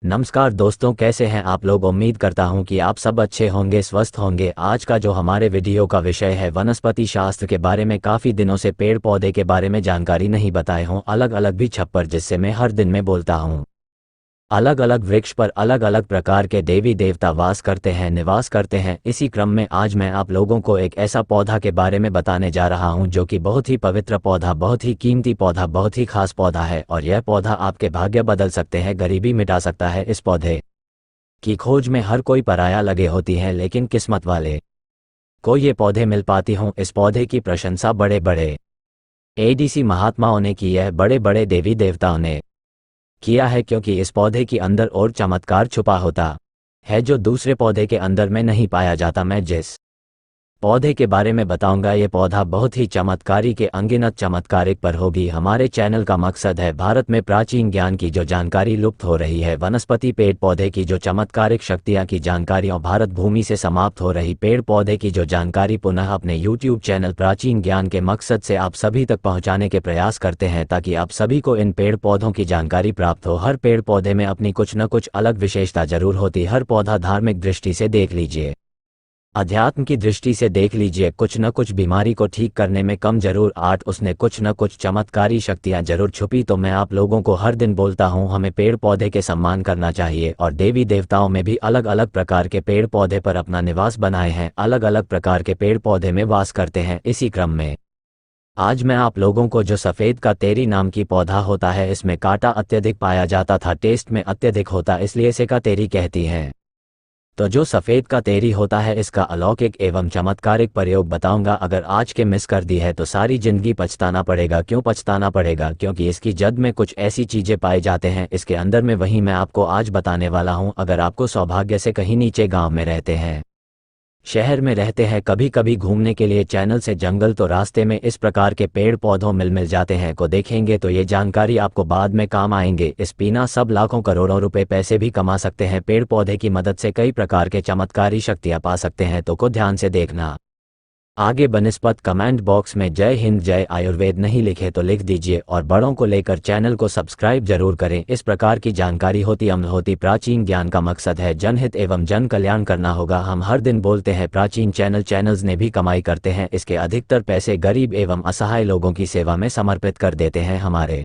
नमस्कार दोस्तों, कैसे हैं आप लोग। उम्मीद करता हूं कि आप सब अच्छे होंगे, स्वस्थ होंगे। आज का जो हमारे वीडियो का विषय है वनस्पति शास्त्र के बारे में। काफ़ी दिनों से पेड़ पौधे के बारे में जानकारी नहीं बताए हों, अलग अलग भी छप्पर जिससे मैं हर दिन में बोलता हूं। अलग अलग वृक्ष पर अलग अलग प्रकार के देवी देवता वास करते हैं, निवास करते हैं। इसी क्रम में आज मैं आप लोगों को एक ऐसा पौधा के बारे में बताने जा रहा हूं जो कि बहुत ही पवित्र पौधा, बहुत ही कीमती पौधा, बहुत ही खास पौधा है। और यह पौधा आपके भाग्य बदल सकते हैं, गरीबी मिटा सकता है। इस पौधे की खोज में हर कोई पराया लगे होती है, लेकिन किस्मत वाले को ये पौधे मिल पाती हों। इस पौधे की प्रशंसा बड़े बड़े एडीसी महात्माओं ने की है, बड़े बड़े देवी देवताओं ने किया है, क्योंकि इस पौधे के अंदर और चमत्कार छुपा होता है जो दूसरे पौधे के अंदर में नहीं पाया जाता। मैं जिस पौधे के बारे में बताऊंगा, ये पौधा बहुत ही चमत्कारी के अनगिनत चमत्कारिक पर होगी। हमारे चैनल का मकसद है भारत में प्राचीन ज्ञान की जो जानकारी लुप्त हो रही है, वनस्पति पेड़ पौधे की जो चमत्कारिक शक्तियां की जानकारियों, भारत भूमि से समाप्त हो रही पेड़ पौधे की जो जानकारी पुनः अपने यूट्यूब चैनल प्राचीन ज्ञान के मकसद से आप सभी तक पहुंचाने के प्रयास करते हैं, ताकि आप सभी को इन पेड़ पौधों की जानकारी प्राप्त हो। हर पेड़ पौधे में अपनी कुछ न कुछ अलग विशेषता जरूर होती। हर पौधा धार्मिक दृष्टि से देख लीजिए, अध्यात्म की दृष्टि से देख लीजिए, कुछ न कुछ बीमारी को ठीक करने में कम जरूर आठ उसने कुछ न कुछ चमत्कारी शक्तियां जरूर छुपी। तो मैं आप लोगों को हर दिन बोलता हूं, हमें पेड़ पौधे के सम्मान करना चाहिए। और देवी देवताओं में भी अलग अलग प्रकार के पेड़ पौधे पर अपना निवास बनाए हैं, अलग अलग प्रकार के पेड़ पौधे में वास करते हैं। इसी क्रम में आज मैं आप लोगों को जो सफ़ेद का तेरी नाम की पौधा होता है, इसमें कांटा अत्यधिक पाया जाता था, टेस्ट में अत्यधिक होता, इसलिए इसे का तेरी कहती हैं। तो जो सफ़ेद का तेरी होता है, इसका अलौकिक एवं चमत्कारिक प्रयोग बताऊंगा। अगर आज के मिस कर दी है तो सारी जिंदगी पछताना पड़ेगा। क्यों पछताना पड़ेगा? क्योंकि इसकी जड़ में कुछ ऐसी चीज़ें पाए जाते हैं इसके अंदर में, वही मैं आपको आज बताने वाला हूं। अगर आपको सौभाग्य से कहीं नीचे गांव में रहते हैं, शहर में रहते हैं, कभी कभी घूमने के लिए चैनल से जंगल, तो रास्ते में इस प्रकार के पेड़ पौधों मिल जाते हैं को देखेंगे तो ये जानकारी आपको बाद में काम आएंगे। इस बिना सब लाखों करोड़ों रुपए पैसे भी कमा सकते हैं। पेड़ पौधे की मदद से कई प्रकार के चमत्कारी शक्तियां पा सकते हैं, तो को ध्यान से देखना। आगे बनिस्पत कमेंट बॉक्स में जय हिंद जय आयुर्वेद नहीं लिखे तो लिख दीजिए, और बड़ों को लेकर चैनल को सब्सक्राइब जरूर करें। इस प्रकार की जानकारी होती अमल होती। प्राचीन ज्ञान का मकसद है जनहित एवं जन कल्याण करना होगा। हम हर दिन बोलते हैं प्राचीन चैनल्स ने भी कमाई करते हैं, इसके अधिकतर पैसे गरीब एवं असहाय लोगों की सेवा में समर्पित कर देते हैं। हमारे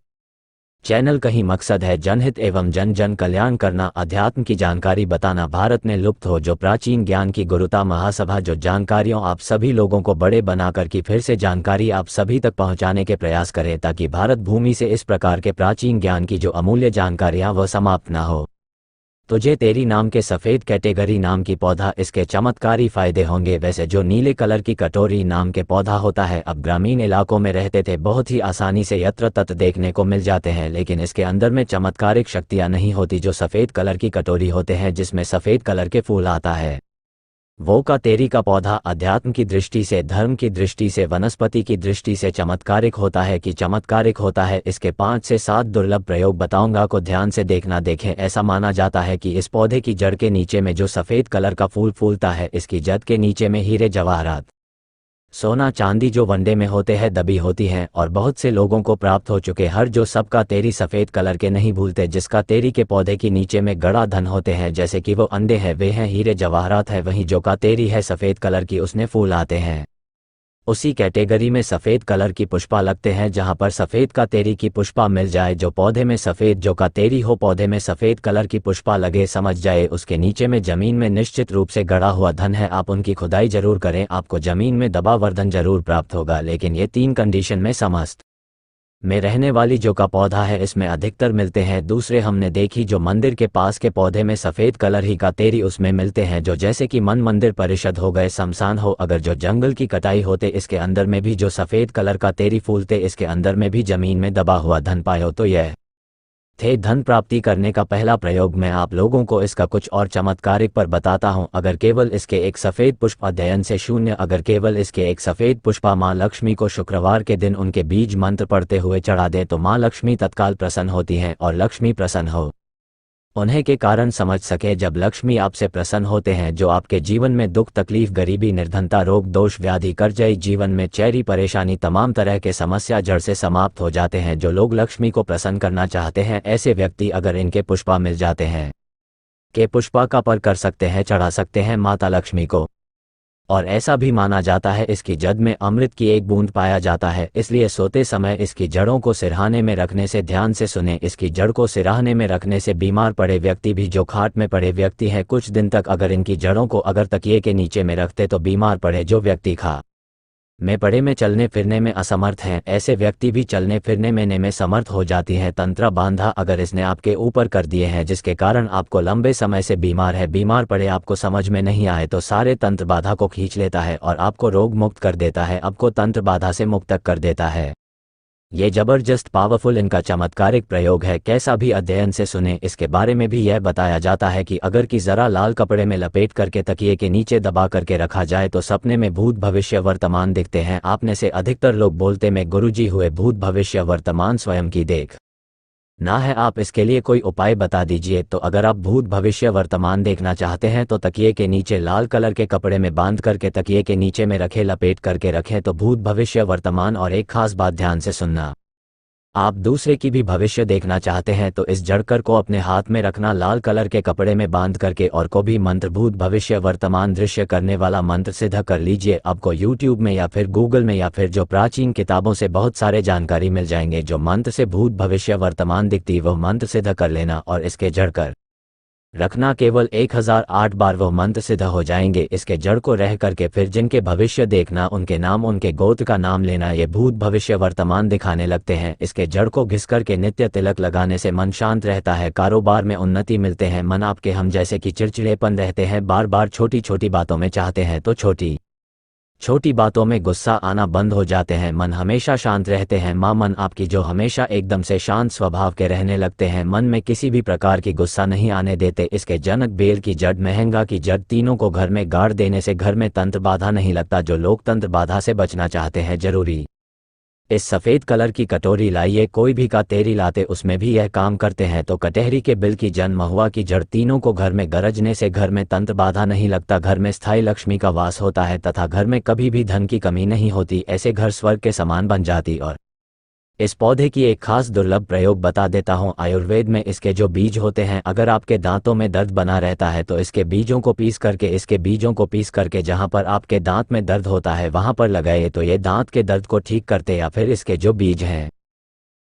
चैनल का ही मकसद है जनहित एवं जन जन कल्याण करना, अध्यात्म की जानकारी बताना। भारत में लुप्त हो जो प्राचीन ज्ञान की गुरुता महासभा, जो जानकारियों आप सभी लोगों को बड़े बनाकर की फिर से जानकारी आप सभी तक पहुंचाने के प्रयास करें, ताकि भारत भूमि से इस प्रकार के प्राचीन ज्ञान की जो अमूल्य जानकारियां वह समाप्त ना हो। तो जे तेरी नाम के सफ़ेद कैटेगरी नाम की पौधा, इसके चमत्कारी फायदे होंगे। वैसे जो नीले कलर की कटोरी नाम के पौधा होता है, अब ग्रामीण इलाकों में रहते थे, बहुत ही आसानी से यत्र तत्र देखने को मिल जाते हैं, लेकिन इसके अंदर में चमत्कारिक शक्तियां नहीं होती। जो सफ़ेद कलर की कटोरी होते हैं जिसमें सफ़ेद कलर के फूल आता है, वो का तेरी का पौधा अध्यात्म की दृष्टि से, धर्म की दृष्टि से, वनस्पति की दृष्टि से चमत्कारिक होता है। कि चमत्कारिक होता है, इसके 5 से 7 दुर्लभ प्रयोग बताऊंगा, को ध्यान से देखना। देखें, ऐसा माना जाता है कि इस पौधे की जड़ के नीचे में जो सफ़ेद कलर का फूल फूलता है, इसकी जड़ के नीचे में हीरे जवाहरात, सोना चांदी जो वनडे में होते हैं दबी होती हैं, और बहुत से लोगों को प्राप्त हो चुके। हर जो सबका तेरी सफ़ेद कलर के नहीं भूलते, जिसका तेरी के पौधे के नीचे में गड़ा धन होते हैं, जैसे कि वो अंडे हैं, वे हैं हीरे जवाहरात है। वहीं जो का तेरी है सफ़ेद कलर की, उसने फूल आते हैं। उसी कैटेगरी में सफ़ेद कलर की पुष्पा लगते हैं। जहां पर सफ़ेद का तेरी की पुष्पा मिल जाए, जो पौधे में सफ़ेद जो का तेरी हो, पौधे में सफ़ेद कलर की पुष्पा लगे, समझ जाए उसके नीचे में ज़मीन में निश्चित रूप से गड़ा हुआ धन है। आप उनकी खुदाई जरूर करें, आपको ज़मीन में दबा हुआ धन जरूर प्राप्त होगा। लेकिन ये 3 कंडीशन में समस्त में रहने वाली जो का पौधा है, इसमें अधिकतर मिलते हैं। दूसरे हमने देखी जो मंदिर के पास के पौधे में सफ़ेद कलर ही का तेरी उसमें मिलते हैं, जो जैसे कि मन मंदिर परिषद हो गए, शमशान हो, अगर जो जंगल की कटाई होते, इसके अंदर में भी जो सफ़ेद कलर का तेरी फूलते, इसके अंदर में भी ज़मीन में दबा हुआ धन पायो। तो यह थे धन प्राप्ति करने का पहला प्रयोग। मैं आप लोगों को इसका कुछ और चमत्कारिक पर बताता हूं। अगर केवल इसके एक सफ़ेद पुष्प अध्ययन से शून्य, अगर केवल इसके एक सफ़ेद पुष्पा माँ लक्ष्मी को शुक्रवार के दिन उनके बीज मंत्र पढ़ते हुए चढ़ा दे, तो माँ लक्ष्मी तत्काल प्रसन्न होती हैं। और लक्ष्मी प्रसन्न हो उन्हें के कारण समझ सके, जब लक्ष्मी आपसे प्रसन्न होते हैं, जो आपके जीवन में दुख तकलीफ, गरीबी, निर्धनता, रोग दोष, व्याधि, कर्जई, जीवन में चैरी परेशानी, तमाम तरह के समस्या जड़ से समाप्त हो जाते हैं। जो लोग लक्ष्मी को प्रसन्न करना चाहते हैं, ऐसे व्यक्ति अगर इनके पुष्पा मिल जाते हैं, के पुष्पा पर कर सकते हैं, चढ़ा सकते हैं माता लक्ष्मी को। और ऐसा भी माना जाता है इसकी जड़ में अमृत की एक बूंद पाया जाता है, इसलिए सोते समय इसकी जड़ों को सिरहाने में रखने से ध्यान से सुने। इसकी जड़ को सिरहाने में रखने से बीमार पड़े व्यक्ति भी, जो खाट में पड़े व्यक्ति हैं, कुछ दिन तक अगर इनकी जड़ों को अगर तकिए के नीचे में रखते तो बीमार पड़े जो व्यक्ति खा में पड़े में चलने फिरने में असमर्थ हैं, ऐसे व्यक्ति भी चलने फिरने में समर्थ हो जाती हैं। तंत्र बांधा अगर इसने आपके ऊपर कर दिए हैं जिसके कारण आपको लंबे समय से बीमार पड़े, आपको समझ में नहीं आए तो सारे तंत्र बाधा को खींच लेता है और आपको रोग मुक्त कर देता है, आपको तंत्र बाधा से मुक्त कर देता है। ये जबरदस्त पावरफुल इनका चमत्कारिक प्रयोग है। कैसा भी अध्ययन से सुने। इसके बारे में भी यह बताया जाता है कि अगर कि जरा लाल कपड़े में लपेट करके तकिए के नीचे दबा करके रखा जाए तो सपने में भूत भविष्य वर्तमान दिखते हैं। आपने से अधिकतर लोग बोलते में गुरुजी हुए भूत भविष्य वर्तमान स्वयं की देख ना है। आप इसके लिए कोई उपाय बता दीजिए। तो अगर आप भूत भविष्य वर्तमान देखना चाहते हैं तो तकिए के नीचे लाल कलर के कपड़े में बांध करके तकिए के नीचे में रखे, लपेट करके रखें तो भूत भविष्य वर्तमान। और एक खास बात ध्यान से सुनना, आप दूसरे की भी भविष्य देखना चाहते हैं तो इस जड़कर को अपने हाथ में रखना, लाल कलर के कपड़े में बांध करके, और को भी मंत्र भूत भविष्य वर्तमान दृश्य करने वाला मंत्र सिद्ध कर लीजिए। आपको YouTube में या फिर Google में या फिर जो प्राचीन किताबों से बहुत सारे जानकारी मिल जाएंगे। जो मंत्र से भूत भविष्य वर्तमान दिखती वह मंत्र सिद्ध कर लेना और इसके जड़कर रखना। केवल 1008 बार वह मंत्र सिद्ध हो जाएंगे। इसके जड़ को रह करके फिर जिनके भविष्य देखना उनके नाम, उनके गोत्र का नाम लेना। ये भूत भविष्य वर्तमान दिखाने लगते हैं। इसके जड़ को घिस करके नित्य तिलक लगाने से मन शांत रहता है, कारोबार में उन्नति मिलते हैं। मन आपके हम जैसे कि चिड़चिड़ेपन रहते हैं, बार बार छोटी छोटी बातों में चाहते हैं तो छोटी छोटी बातों में गुस्सा आना बंद हो जाते हैं। मन हमेशा शांत रहते हैं। माँ मन आपकी जो हमेशा एकदम से शांत स्वभाव के रहने लगते हैं, मन में किसी भी प्रकार की गुस्सा नहीं आने देते। इसके जनक बेल की जड़, महंगा की जड़, तीनों को घर में गाड़ देने से घर में तंत्र बाधा नहीं लगता। जो लोग तंत्र बाधा से बचना चाहते हैं जरूरी इस सफ़ेद कलर की कटोरी लाइए। कोई भी का तेरी लाते उसमें भी यह काम करते हैं। तो कटहरी के बिल की जड़, महुआ की जड़, तीनों को घर में गरजने से घर में तंत्र बाधा नहीं लगता। घर में स्थायी लक्ष्मी का वास होता है तथा घर में कभी भी धन की कमी नहीं होती। ऐसे घर स्वर्ग के समान बन जाती। और इस पौधे की एक खास दुर्लभ प्रयोग बता देता हूँ। आयुर्वेद में इसके जो बीज होते हैं, अगर आपके दांतों में दर्द बना रहता है तो इसके बीजों को पीस करके जहाँ पर आपके दांत में दर्द होता है वहाँ पर लगाए तो ये दांत के दर्द को ठीक करते। या फिर इसके जो बीज हैं,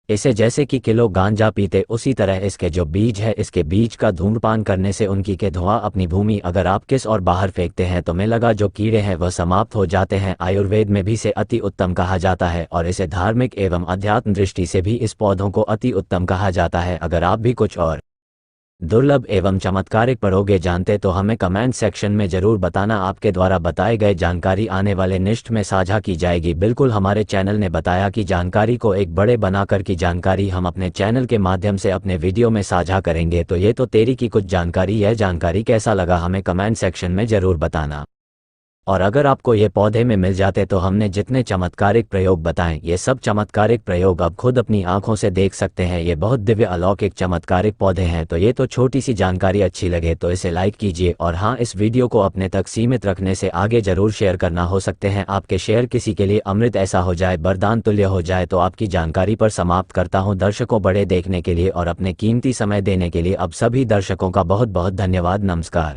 इसे जैसे कि किलो गांजा पीते उसी तरह इसके जो बीज है, इसके बीज का धूम्रपान करने से उनकी के धुआं अपनी भूमि अगर आप किस और बाहर फेंकते हैं तो में लगा जो कीड़े हैं वह समाप्त हो जाते हैं। आयुर्वेद में भी से अति उत्तम कहा जाता है और इसे धार्मिक एवं अध्यात्म दृष्टि से भी इस पौधों को अति उत्तम कहा जाता है। अगर आप भी कुछ और दुर्लभ एवं चमत्कारिक प्रयोगे जानते तो हमें कमेंट सेक्शन में जरूर बताना। आपके द्वारा बताए गए जानकारी आने वाले निष्ठ में साझा की जाएगी। बिल्कुल हमारे चैनल ने बताया कि जानकारी को एक बड़े बनाकर की जानकारी हम अपने चैनल के माध्यम से अपने वीडियो में साझा करेंगे। तो ये तो तेरी की कुछ जानकारी। यह जानकारी कैसा लगा हमें कमेंट सेक्शन में जरूर बताना। और अगर आपको ये पौधे में मिल जाते तो हमने जितने चमत्कारिक प्रयोग बताएं, ये सब चमत्कारिक प्रयोग आप खुद अपनी आंखों से देख सकते हैं। ये बहुत दिव्य अलौकिक चमत्कारिक पौधे हैं। तो ये तो छोटी सी जानकारी अच्छी लगे तो इसे लाइक कीजिए। और हाँ, इस वीडियो को अपने तक सीमित रखने से आगे जरूर शेयर करना। हो सकते हैं आपके शेयर किसी के लिए अमृत ऐसा हो जाए, वरदान तुल्य हो जाए। तो आपकी जानकारी पर समाप्त करता हूँ। दर्शकों बड़े देखने के लिए और अपने कीमती समय देने के लिए अब सभी दर्शकों का बहुत बहुत धन्यवाद। नमस्कार।